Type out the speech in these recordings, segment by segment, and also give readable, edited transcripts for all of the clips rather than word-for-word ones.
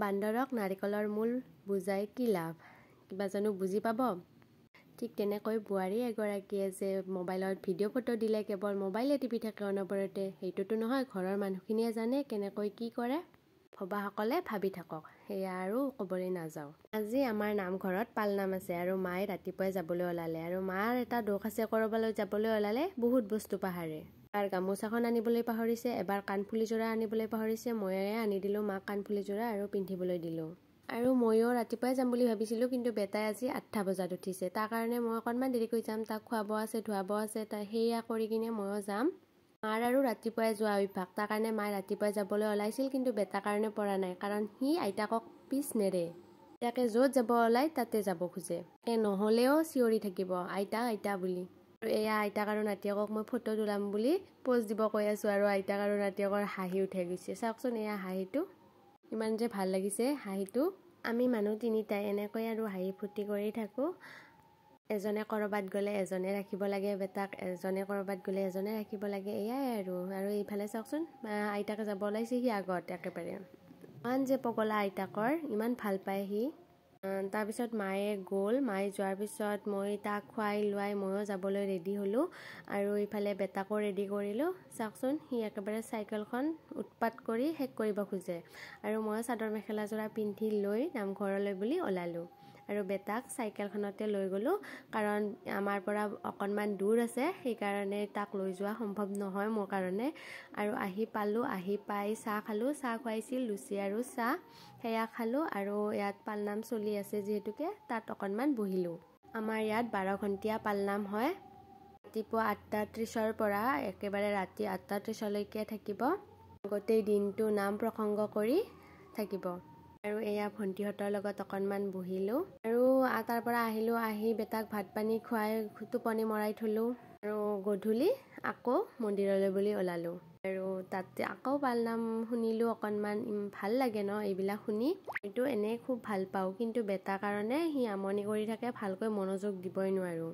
বান্দৰক নাৰিকলৰ মূল বুজাই কি লাভ কিবা জানো বুজি পাব ঠিক তেনেকৈ বোৱাৰী এগৰাকীয়ে যে মোবাইলত ভিডিঅ' ফটো দিলে কেৱল মোবাইলে টিপি থাকে অনবৰতে সেইটোতো নহয় ঘৰৰ মানুহখিনিয়ে জানে কেনেকৈ কি কৰে ভবাসকলে ভাবি থাকক সেয়া আৰু ক'বলৈ নাযাওঁ আজি আমাৰ নামঘৰত পালনাম আছে আৰু মায়ে ৰাতিপুৱাই যাবলৈ ওলালে আৰু মাৰ এটা দোষ আছে কৰবালৈ যাবলৈ ওলালে বহুত বস্তু পাহৰে আৰু গামোচাখন আনিবলৈ পাহৰিছে এবাৰ কাণফুলি যোৰা আনিবলৈ পাহৰিছে ময়ে আনি দিলোঁ মাক কাণফুলি যোৰা আৰু পিন্ধিবলৈ দিলোঁ আৰু ময়ো ৰাতিপুৱাই যাম বুলি ভাবিছিলোঁ কিন্তু বেটাই আজি 8টা বজাত উঠিছে তাৰ কাৰণে মই অকণমান দেৰিকৈ যাম তাক খুৱাব আছে ধুৱাব আছে তাই সেয়া কৰি কিনে ময়ো যাম মাৰ আৰু ৰাতিপুৱাই যোৱা অভ্যাস তাৰ কাৰণে মায়ে ৰাতিপুৱাই যাবলৈ ওলাইছিল কিন্তু বেটাৰ কাৰণে পৰা নাই কাৰণ সি আইতাকক পিছ নেৰে তাকে য'ত যাব ওলাই তাতে যাব খোজে নহ'লেও চিঞৰি থাকিব আইতা আইতা বুলি আৰু এয়া আইতাক আৰু নাতিয়েকক মই ফটো তোলাম বুলি পোজ দিব কৈ আছোঁ আৰু আইতাক আৰু নাতিয়েকৰ হাঁহি উঠি গৈছে চাওকচোন এয়া হাঁহিটো ইমান যে ভাল লাগিছে হাঁহিটো আমি মানুহ তিনিটাই এনেকৈ আৰু হাঁহি ফূৰ্তি কৰি থাকোঁ এজনে কৰবাত গ'লে এজনে ৰাখিব লাগে বেটাক এজনে কৰবাত গ'লে এজনে ৰাখিব লাগে এয়াই আৰু এইফালে চাওকচোন আইতাকে যাব ওলাইছে সি আগত একেবাৰে ইমান যে পগলা আইতাকৰ ইমান ভাল পায় সি তাৰপিছত মায়ে গ'ল মায়ে যোৱাৰ পিছত মই তাক খুৱাই লোৱাই ময়ো যাবলৈ ৰেডি হ'লোঁ আৰু ইফালে বেটাকো ৰেডি কৰিলোঁ চাওকচোন সি একেবাৰে চাইকেলখন উৎপাত কৰি শেষ কৰিব খোজে আৰু মই চাদৰ মেখেলাযোৰা পিন্ধি লৈ নামঘৰলৈ বুলি ওলালোঁ আৰু বেটাক চাইকেলখনতে লৈ গ'লোঁ কাৰণ আমাৰ পৰা অকণমান দূৰ আছে সেইকাৰণে তাক লৈ যোৱা সম্ভৱ নহয় মোৰ কাৰণে আৰু আহি পালোঁ আহি পাই চাহ খালোঁ চাহ খুৱাইছিল লুচি আৰু চাহ সেয়া খালোঁ আৰু ইয়াত পালনাম চলি আছে যিহেতুকে তাত অকণমান বহিলোঁ আমাৰ ইয়াত 12 ঘণ্টীয়া পালনাম হয় ৰাতিপুৱা 8:30ৰ পৰা একেবাৰে ৰাতি 8:30লৈকে থাকিব গোটেই দিনটো নাম প্ৰসংগ কৰি থাকিব আৰু এয়া ভণ্টিহঁতৰ লগত অকণমান বহিলোঁ আৰু তাৰ পৰা আহিলোঁ আহি বেটাক ভাত পানী খুৱাই টোপনি মৰাই থলোঁ আৰু গধূলি আকৌ মন্দিৰলৈ বুলি ওলালোঁ আৰু তাতে আকৌ পালনাম শুনিলোঁ অকণমান ভাল লাগে ন এইবিলাক শুনি এইটো এনেই খুব ভাল পাওঁ কিন্তু বেটাৰ কাৰণে সি আমনি কৰি থাকে ভালকৈ মনোযোগ দিবই নোৱাৰোঁ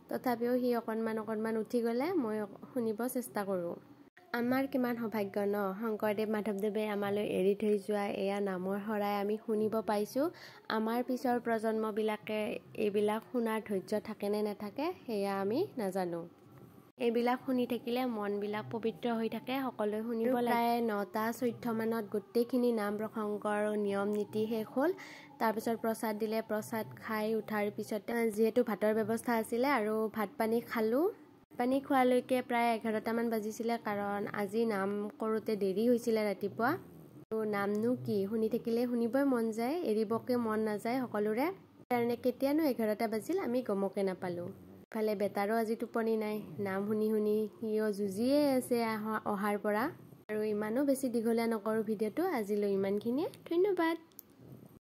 তথাপিও সি অকণমান উঠি গ'লে মই শুনিব চেষ্টা কৰোঁ আমাৰ কিমান সৌভাগ্য ন শংকৰদেৱ মাধৱদেৱে আমালৈ এৰি থৈ যোৱা এয়া নামৰ শৰাই আমি শুনিব পাইছোঁ আমাৰ পিছৰ প্ৰজন্মবিলাকে এইবিলাক শুনাৰ ধৈৰ্য থাকে নে নাথাকে সেয়া আমি নাজানো এইবিলাক শুনি থাকিলে মনবিলাক পবিত্ৰ হৈ থাকে সকলোৱে শুনিব লাগে 9:14 মানত গোটেইখিনি নাম প্ৰসংগৰ নিয়ম নীতি শেষ হ'ল তাৰপিছত প্ৰসাদ দিলে প্ৰসাদ খাই উঠাৰ পিছত যিহেতু ভাতৰ ব্যৱস্থা আছিলে আৰু ভাত পানী খালোঁ পানী খোৱালৈকে প্ৰায় 11টামান বাজিছিলে কাৰণ আজি নাম কৰোঁতে দেৰি হৈছিলে ৰাতিপুৱা আৰু নামনো কি শুনি থাকিলে শুনিবই মন যায় এৰিবকে মন নাযায় সকলোৰে কাৰণে কেতিয়ানো 11টা বাজিল আমি গমকে নাপালোঁ ইফালে বেটাৰো আজি টোপনি নাই নাম শুনি সিও যুঁজিয়ে আছে অহাৰ পৰা আৰু ইমানো বেছি দীঘলীয়া নকৰোঁ ভিডিঅ'টো আজিলৈ ইমানখিনিয়ে ধন্যবাদ।